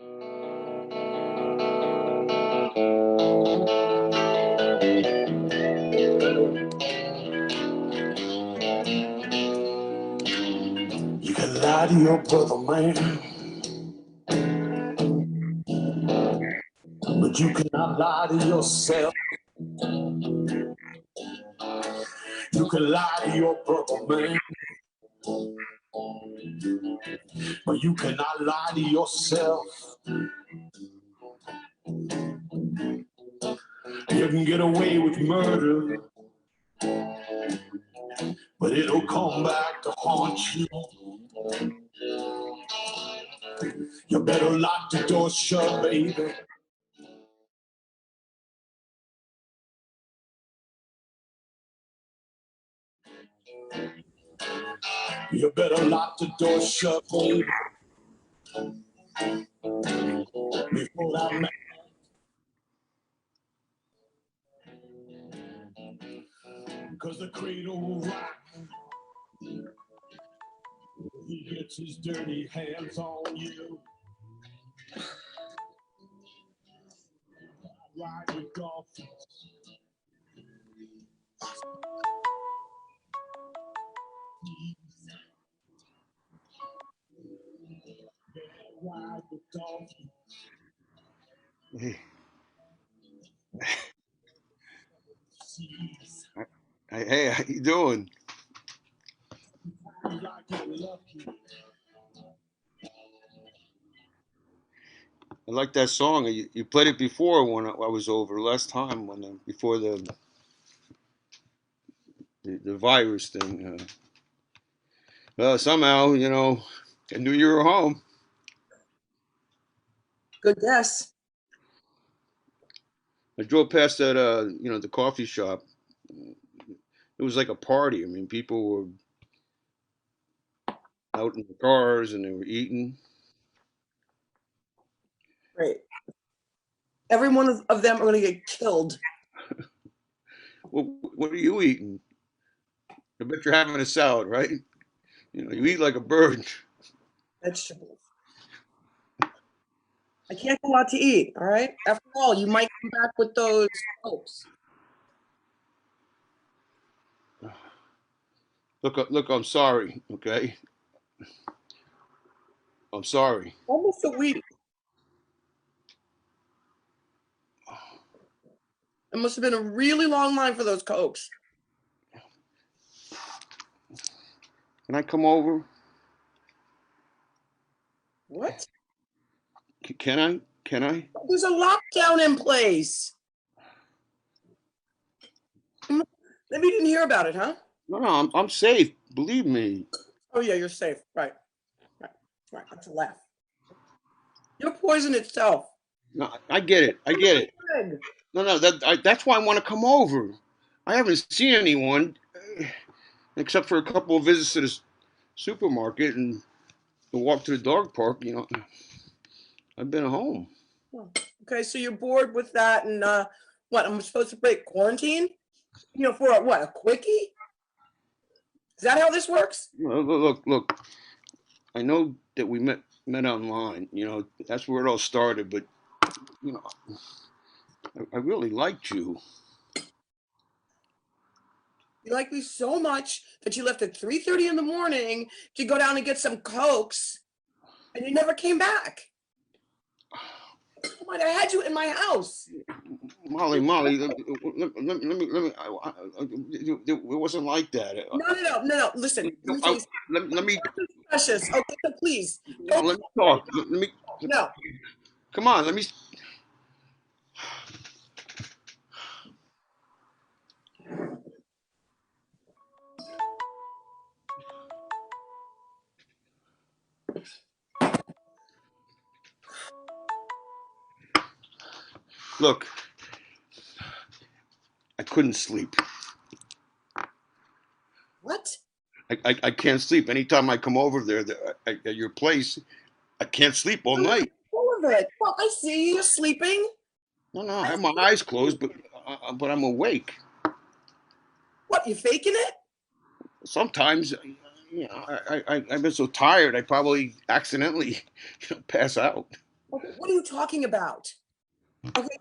You can lie to your brother, man, but you cannot lie to yourself. You can lie to your brother, man, but you cannot lie to yourself. You can get away with murder, but it'll come back to haunt you. You better lock the door shut, baby. You better lock the door shut, baby. Before that man. Because the cradle will rock. He gets his dirty hands on you. Ride with dolphins. Ride with dolphins. Hey, how you doing? I like that song. You played it before when I was over last time before the virus thing. Well, somehow I knew you were home. Good guess. I drove past that the coffee shop. It was like a party. I mean, people were out in the cars and they were eating. Great. Every one of them are going to get killed. Well, what are you eating? I bet you're having a salad, right? You eat like a bird. Vegetables. I can't go out to eat, all right? After all, you might come back with those hopes. Look, I'm sorry, okay? I'm sorry. Almost a week. It must have been a really long line for those Cokes. Can I come over? What? Can I? Can I? There's a lockdown in place. Maybe you didn't hear about it, huh? No, I'm safe. Believe me. Oh, yeah, you're safe. Right. That's a laugh. You're poison itself. No, I get it. I get it. No. That's why I want to come over. I haven't seen anyone except for a couple of visits to the supermarket and a walk to the dog park. I've been home. Okay, so you're bored with that, and what? I'm supposed to break quarantine? For a quickie? Is that how this works? Look. I know that we met online. That's where it all started. But you know, I really liked you. You like me so much that you left at 3:30 in the morning to go down and get some Cokes, and you never came back. Come on, I had you in my house. Molly, let me. It wasn't like that. No. Listen, Let me. precious. Okay, so please. Let me talk. Let me. No. Come on, let me. Look, I couldn't sleep. What? I can't sleep. Anytime I come over there at your place, I can't sleep all night. Full of it. Well, I see you're sleeping. No, I have my eyes closed, but I'm awake. What, you faking it? Sometimes, I've been so tired, I probably accidentally, pass out. Okay, what are you talking about? Okay,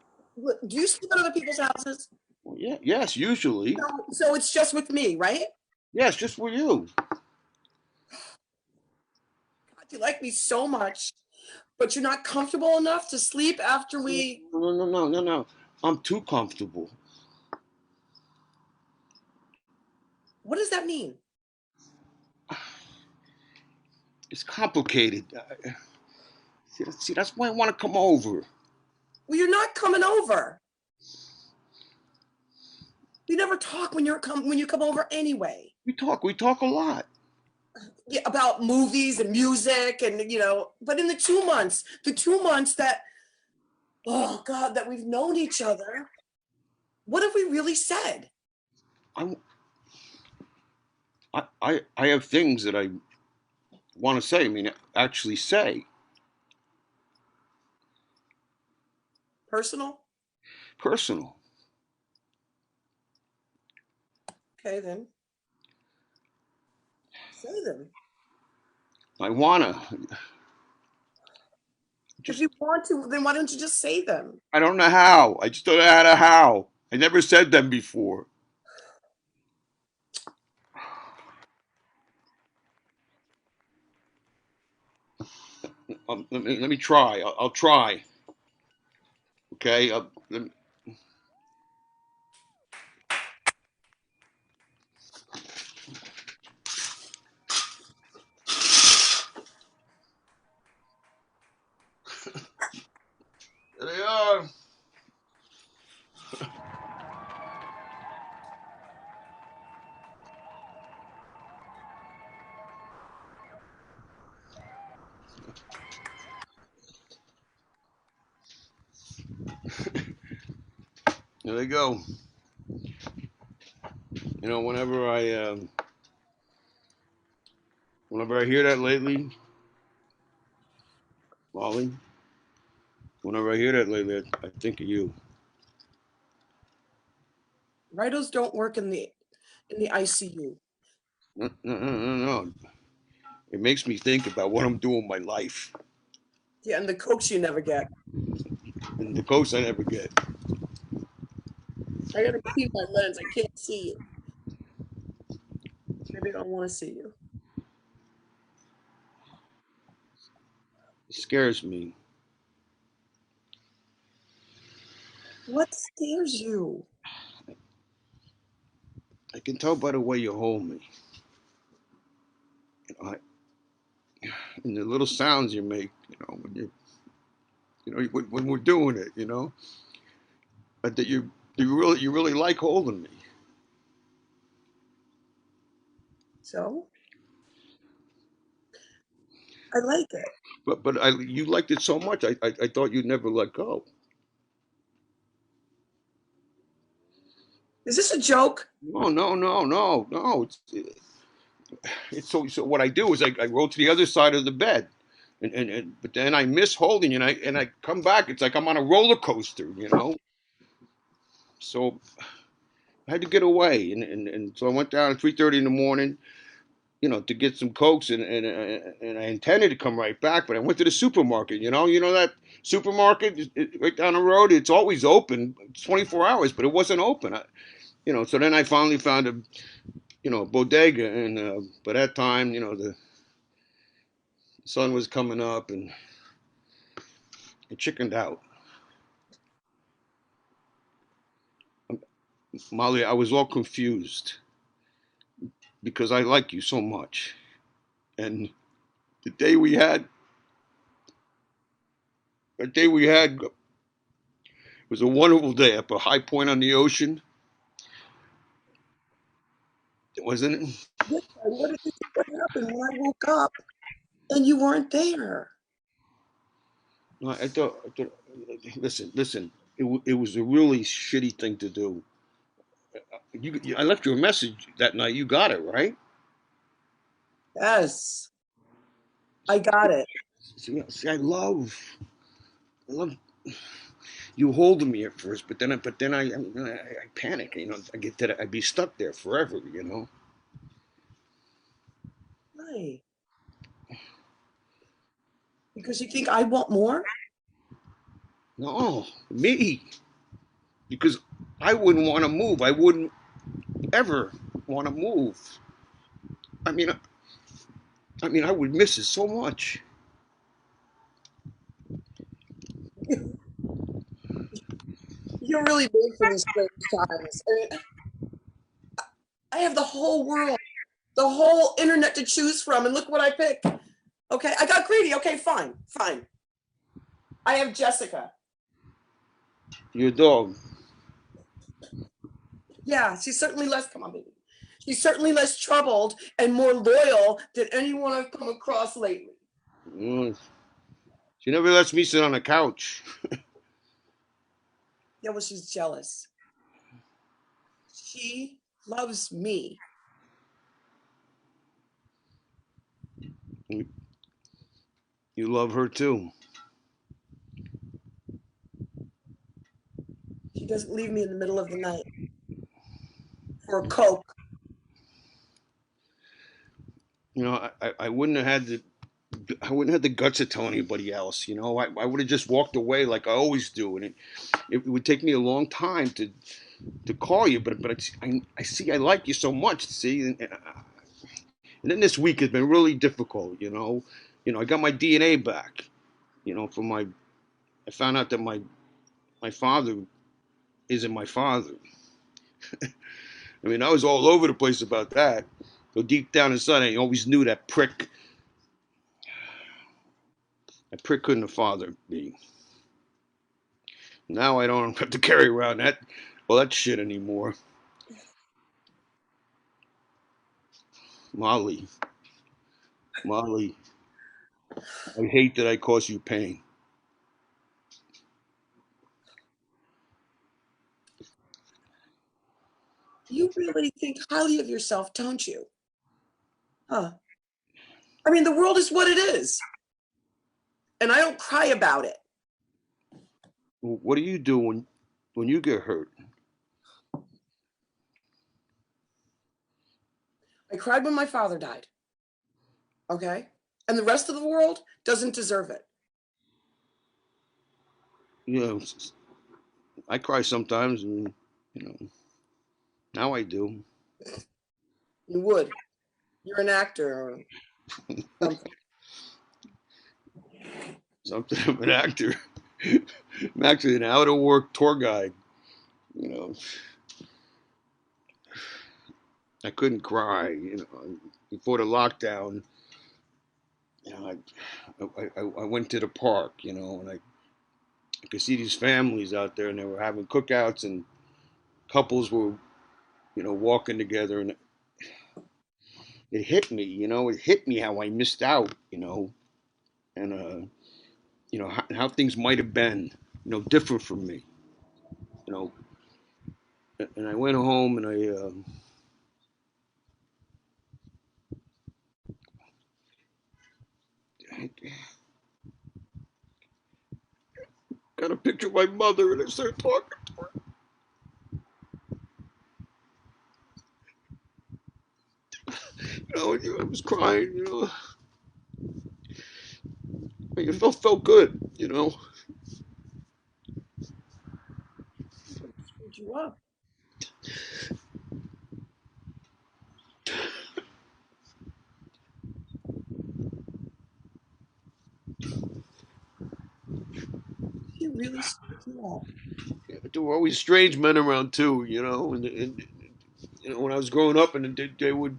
do you sleep at other people's houses? Well, yeah, yes, usually. So it's just with me, right? Yes, just for you. God, you like me so much, but you're not comfortable enough to sleep after No, we. no, no, no, no, no. I'm too comfortable. What does that mean? It's complicated. See, that's why I want to come over. Well, you're not coming over. We never talk when when you come over anyway. We talk a lot. Yeah, about movies and music and but in the 2 months that, oh God, that we've known each other, what have we really said? I, I have things that I want to say. I mean, actually say Personal? personal. Okay, then say them. I wanna If just. you want to, then why don't you just say them? I don't know how. I just don't know how. I never said them before. Let me try. I'll try. Okay. There they are. There they go. Whenever whenever I hear that lately, Molly, whenever I hear that lately, I think of you. Ritos don't work in the ICU. No, no, no, no, no. It makes me think about what I'm doing with my life Yeah, and the cokes you never get. and the ghosts I never get. I gotta keep my lens. I can't see you. Maybe I don't want to see you. It scares me. What scares you? I can tell by the way you hold me. I, and the little sounds you make. When when we're doing it. But that you really like holding me. So I like it. But you liked it so much. I thought you'd never let go. Is this a joke? No, no, no, no, no. It's so. What I do is I roll to the other side of the bed, and but then I miss holding you, and I come back. It's like I'm on a roller coaster. So I had to get away, and so I went down at 3:30 in the morning. To get some cokes, and I intended to come right back, but I went to the supermarket. That supermarket right down the road. It's always open, it's 24 hours, but it wasn't open. So then I finally found a bodega, and by that time, the sun was coming up, and I chickened out. Molly, I was all confused because I like you so much, and the day we had, the day we had was a wonderful day up a high point on the ocean, wasn't it? Yeah, what did you think would happen when I woke up and you weren't there? No, listen. It was a really shitty thing to do. I left you a message that night. You got it, right? Yes, I got it. See, I love you holding me at first, but then I panic. I get that I'd be stuck there forever. Why? Because you think I want more? No, me. Because I wouldn't want to move. I wouldn't ever want to move. I mean, I would miss it so much. You're really made for these strange times. I mean, I have the whole world, the whole internet to choose from, and look what I picked. Okay, I got greedy. Okay, fine, fine. I have Jessica. Your dog. Yeah, she's certainly less, come on, baby. She's certainly less troubled and more loyal than anyone I've come across lately. Mm, she never lets me sit on the couch. Yeah, well, she's jealous. She loves me. You love her too. She doesn't leave me in the middle of the night for a Coke. You know, I wouldn't have had I wouldn't have the guts to tell anybody else. You know, I would have just walked away like I always do, and it would take me a long time to call you. But I see I like you so much. See, and then this week has been really difficult. I got my DNA back. From I found out that my father isn't my father. I mean, I was all over the place about that. So deep down inside, I always knew that prick couldn't have fathered me. Now I don't have to carry around that shit anymore. Molly, Molly, I hate that I caused you pain. You really think highly of yourself, don't you? Huh. I mean, the world is what it is, and I don't cry about it. What do you do when you get hurt? I cried when my father died. Okay? And the rest of the world doesn't deserve it. You know, I cry sometimes, and you know, now I do. You would. You're an actor or something. Something of an actor. I'm actually an out of work tour guide. You know, I couldn't cry. Before the lockdown, I went to the park. And I could see these families out there, and they were having cookouts, and couples were, walking together, and it hit me. It hit me how I missed out. And how things might have been, different from me. You know, and I went home and I got a picture of my mother, and I started talking to her. I was crying. It felt good. Screwed you up. She really screwed you up. There were always strange men around too. And when I was growing up, and they would,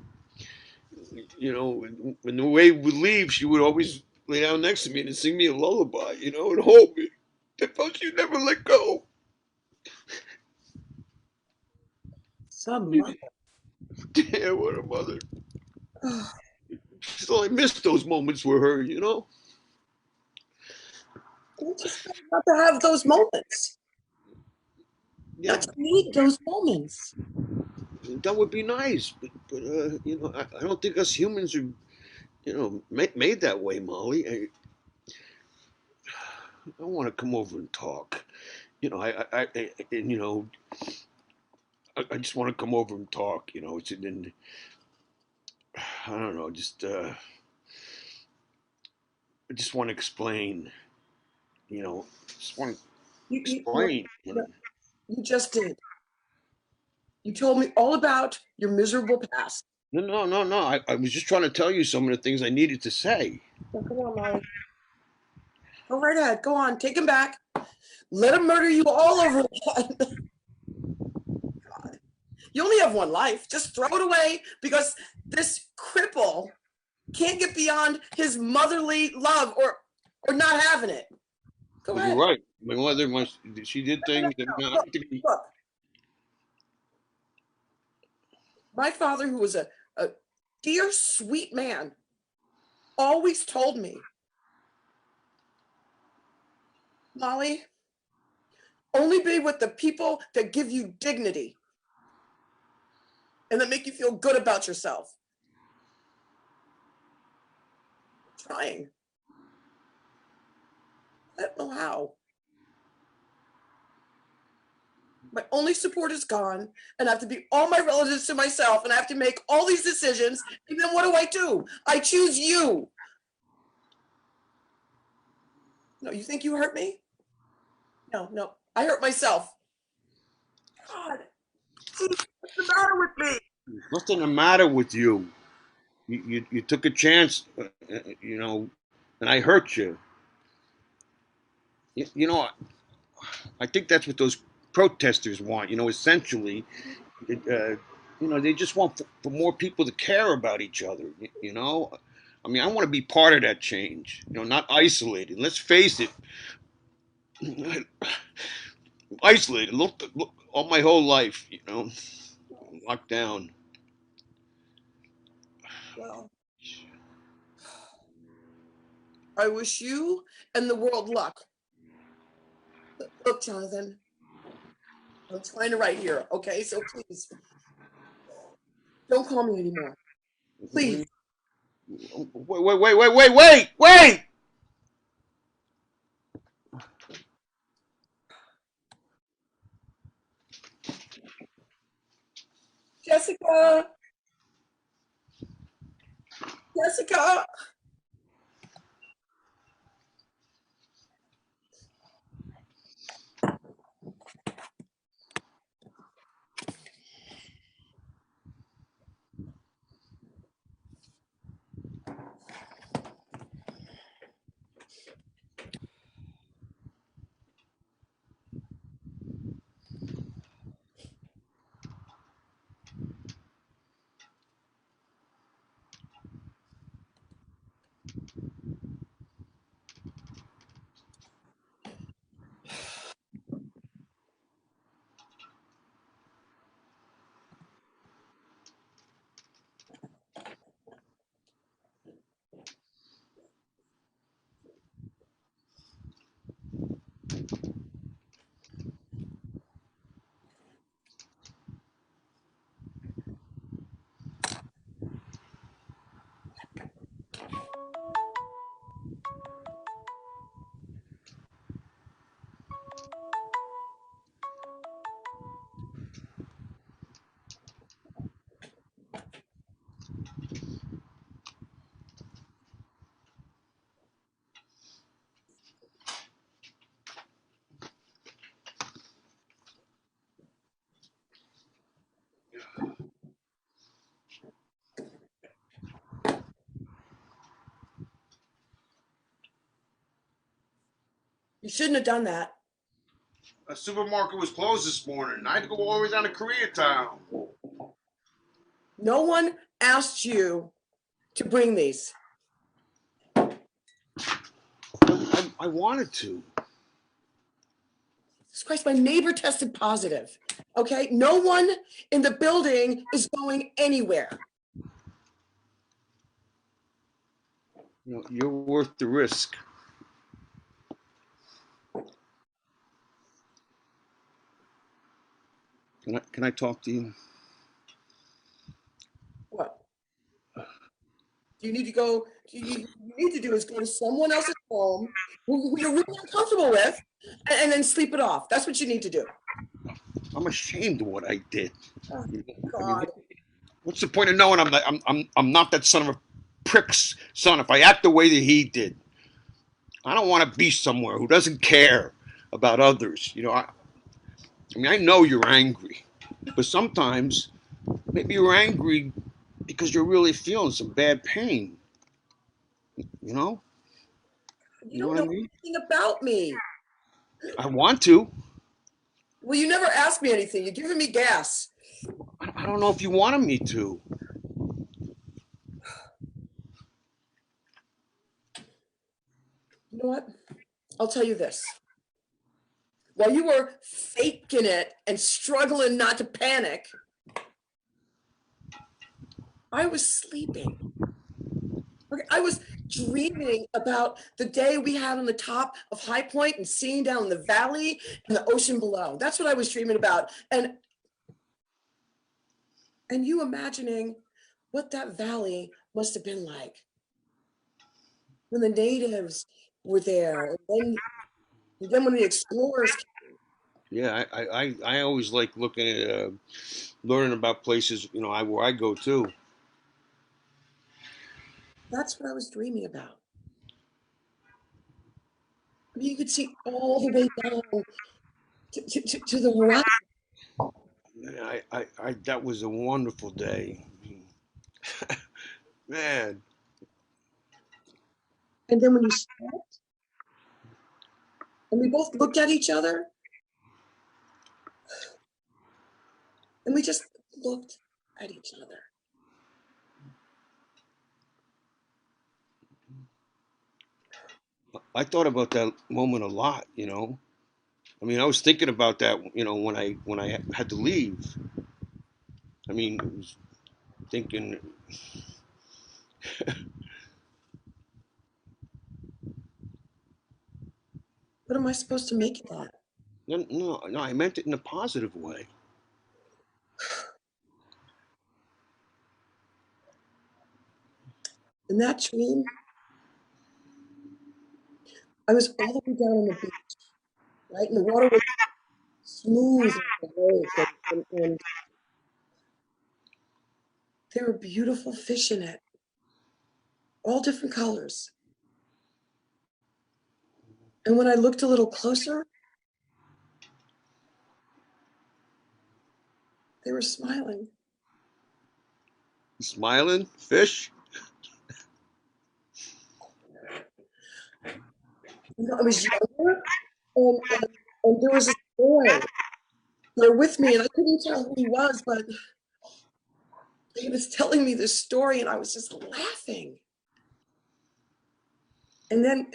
when the way would leave, she would always lay down next to me and sing me a lullaby, and hold me. I felt she'd never let go. Some mother. Yeah, what a mother. So I missed those moments with her. You just got to have those moments. Yeah, Not to need those moments. that would be nice, but I don't think us humans are, made that way, Molly. I want to come over and talk. And I just want to come over and talk. And I don't know, I just want to explain. Just want You, you, Explain. you just did. You told me all about your miserable past. No, no, no, no. I was just trying to tell you some of the things I needed to say. Oh, come on, Molly. Go right ahead. Go on. Take him back. Let him murder you all over again. God. You only have one life. Just throw it away because this cripple can't get beyond his motherly love or not having it. Go You're ahead. right. My mother, she did things that Look, look. My father, who was a dear, sweet man, always told me, Molly, only be with the people that give you dignity and that make you feel good about yourself. I'm trying. I don't know how. My only support is gone, and I have to be all my relatives to myself, and I have to make all these decisions. And then what do? I choose you. No, you think you hurt me? No, no, I hurt myself. God, what's the matter with me? Nothing the matter with you. You took a chance, and I hurt you. You know, I think that's what those protesters want. Essentially, they just want for more people to care about each other. I mean, I want to be part of that change. Not isolated. Let's face it, isolated. Look, all my whole life, locked down. Well, I wish you and the world luck. Look, Jonathan, I'm trying to write here, okay? So please, don't call me anymore. Please. Wait! Jessica! Jessica! You shouldn't have done that. A supermarket was closed this morning. I had to go all the way down to Koreatown. No one asked you to bring these. I wanted to. Jesus Christ, my neighbor tested positive. Okay? No one in the building is going anywhere. You're worth the risk. Can I talk to you? What? You need to go, you need to do is go to someone else's home who you're really uncomfortable with and then sleep it off. That's what you need to do. I'm ashamed of what I did. Oh, I mean, God. what's the point of knowing I'm not that son of a prick's son if I act the way that he did? I don't want to be somewhere who doesn't care. about others. I mean, I know you're angry, but sometimes maybe you're angry because you're really feeling some bad pain. You know? You You know don't what I know mean? anything about me. I want to. Well, you never asked me anything. You're giving me gas. I don't know if you wanted me to. You know what? I'll tell you this. While you were faking it and struggling not to panic, I was sleeping. Okay, I was dreaming about the day we had on the top of High Point and seeing down the valley and the ocean below. That's what I was dreaming about. And you imagining what that valley must have been like when the natives were there, and then when the explorers came. Yeah, I always like looking at learning about places. Where I go too. That's what I was dreaming about. I mean, you could see all the way down to the horizon. That was a wonderful day, man. And then when you stopped and we both looked at each other and we just looked at each other. I thought about that moment a lot. I mean, I was thinking about that. When I had to leave. I mean, I was thinking, What am I supposed to make of that? no, no, no. I meant it in a positive way. In that dream, I was all the way down on the beach, right? And the water was smooth like a lake, and there were beautiful fish in it, all different colors. And when I looked a little closer, they were smiling. Smiling fish. I was younger, and there was this boy there with me, and I couldn't tell who he was, but he was telling me this story, and I was just laughing. And then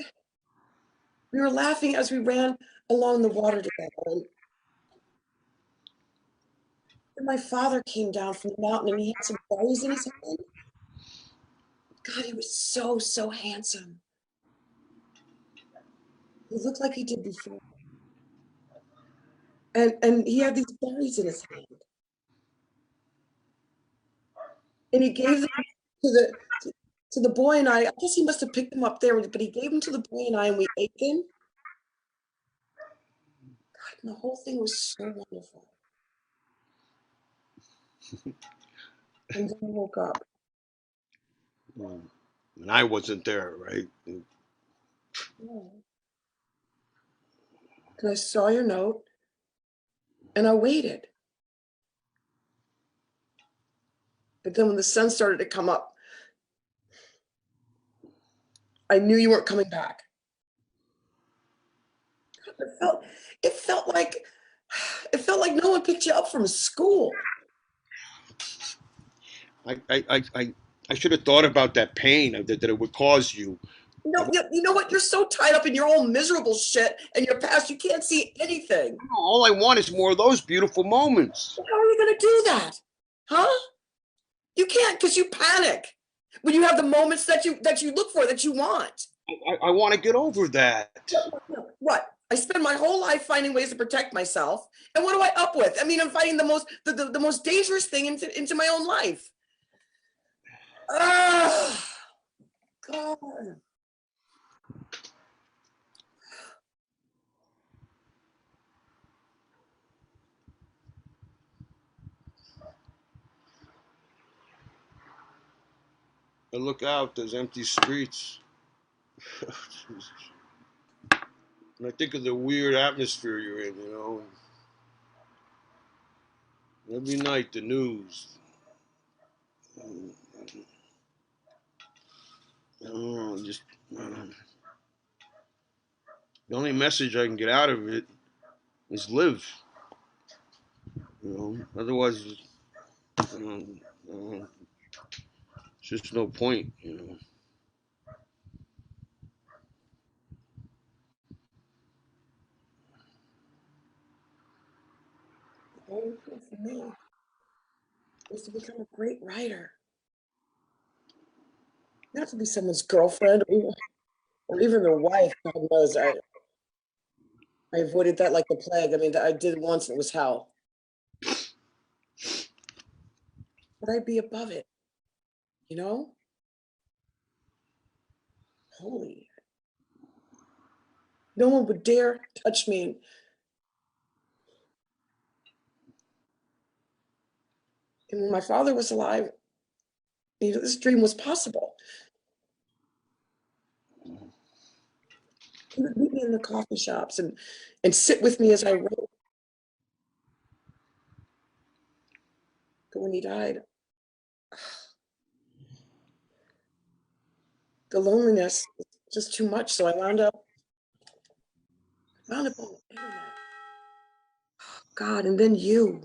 we were laughing as we ran along the water together. And my father came down from the mountain, and he had some berries in his hand. God, he was so, so handsome. He looked like he did before. And he had these berries in his hand. And he gave them to the boy and I guess he must have picked them up there, but he gave them to the boy and I, and we ate them. God, and the whole thing was so wonderful. And then I woke up. And I wasn't there, right? Yeah. And I saw your note, and I waited. But then when the sun started to come up, I knew you weren't coming back. It felt, it felt like, it felt like no one picked you up from school. I should have thought about that pain that it would cause you. No, you know what? You're so tied up in your own miserable shit and your past, you can't see anything. All I want is more of those beautiful moments. How are you going to do that? Huh? You can't, because you panic when you have the moments that you look for, that you want. I want to get over that. What? I spend my whole life finding ways to protect myself, and what do I up with? I mean, I'm fighting the most dangerous thing into my own life. Ah, God. I look out, there's empty streets. And I think of the weird atmosphere you're in, you know. And every night, the news. I don't know, just the only message I can get out of it is live. You know, otherwise, you know, it's just no point. You know. The only thing for me was to become a great writer, not to be someone's girlfriend or even their wife. God knows I avoided that like the plague. I mean, I did once and it was hell. But I'd be above it, you know? Holy. No one would dare touch me. And when my father was alive, you know, this dream was possible. He would meet me in the coffee shops and sit with me as I wrote. But when he died, the loneliness was just too much. So I wound up on the internet. God, and then you.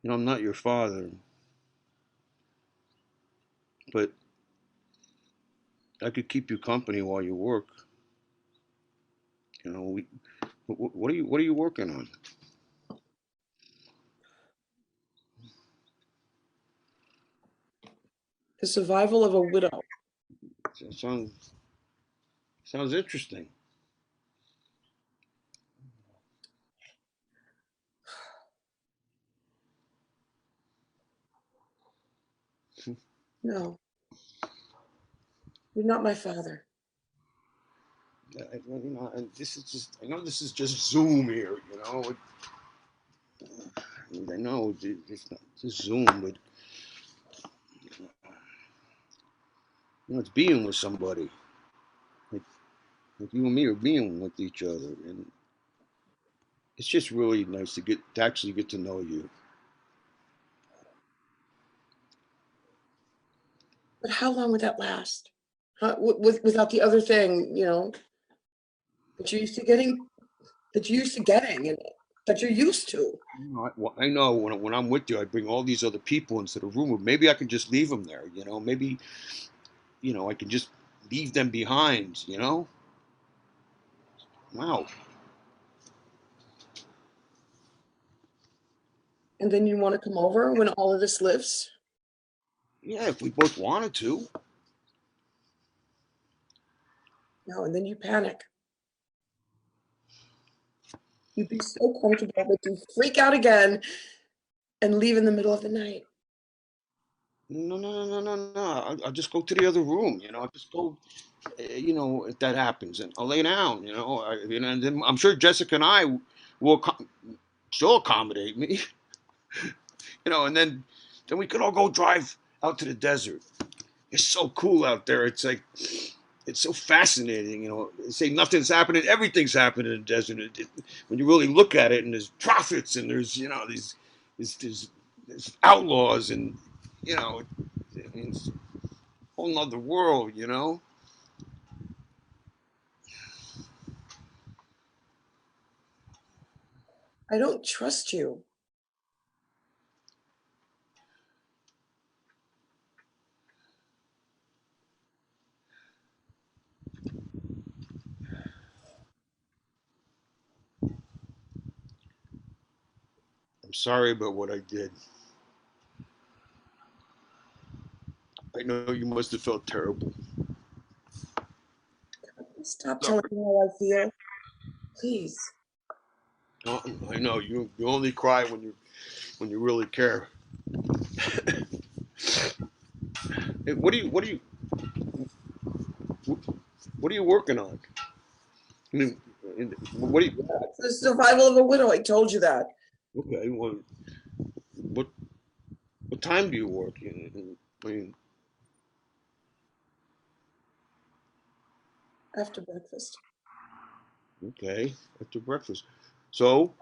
You know, I'm not your father, but I could keep you company while you work. You know, what are you working on? The survival of a widow. It sounds interesting. No, you're not my father. You know, and this is just, I know this is just Zoom here, you know. I know it's not just Zoom, but you know, it's being with somebody. Like, like you and me are being with each other, and it's just really nice to actually get to know you. But how long would that last? Without the other thing, you know, that you're used to getting, and that you're used to. You know, I know when I'm with you, I bring all these other people into the room. Maybe I can just leave them there. You know, maybe I can just leave them behind. You know, wow. And then you want to come over when all of this lifts? Yeah, if we both wanted to. No, and then you panic. You'd be so comfortable that you freak out again and leave in the middle of the night. No, no, no, no, no, no. I'll just go to the other room. You know, I'll just go. You know, if that happens, and I'll lay down. And then I'm sure Jessica and I will. She'll accommodate me. You know, and then we could all go drive out to the desert. It's so cool out there. It's like it's so fascinating. You know, they say nothing's happening, everything's happening in the desert. When you really look at it, and there's prophets, and there's there's outlaws, and you know, it's a whole nother world. You know. I don't trust you. I'm sorry about what I did. I know you must have felt terrible. Stop Sorry. telling me how I feel. Please. Oh, I know you only cry when you really care. Hey, what are you working on? I mean, what do you? It's the survival of a widow. I told you that. Okay, well, what time do you work? I mean, After breakfast. okay, after breakfast. So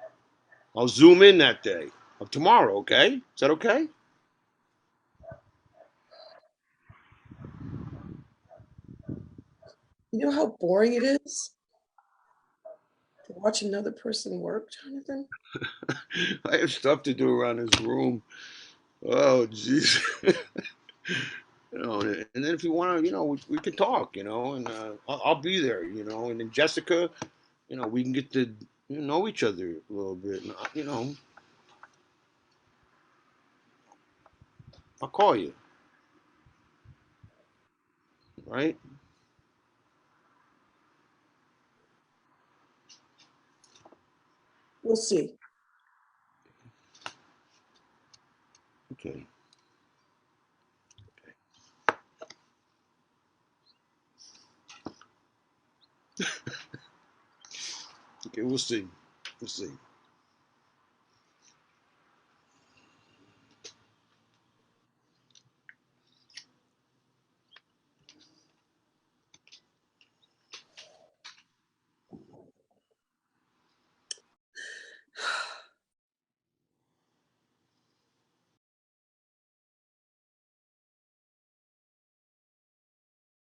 I'll zoom in that day of tomorrow. Okay, is that okay? You know how boring it is to watch another person work, Jonathan? I have stuff to do around this room. Oh, jeez. And then if you want to, we can talk, and I'll be there, and then Jessica, we can get to know each other a little bit. And, I'll call you, right? We'll see. Okay. Okay, we'll see. We'll see.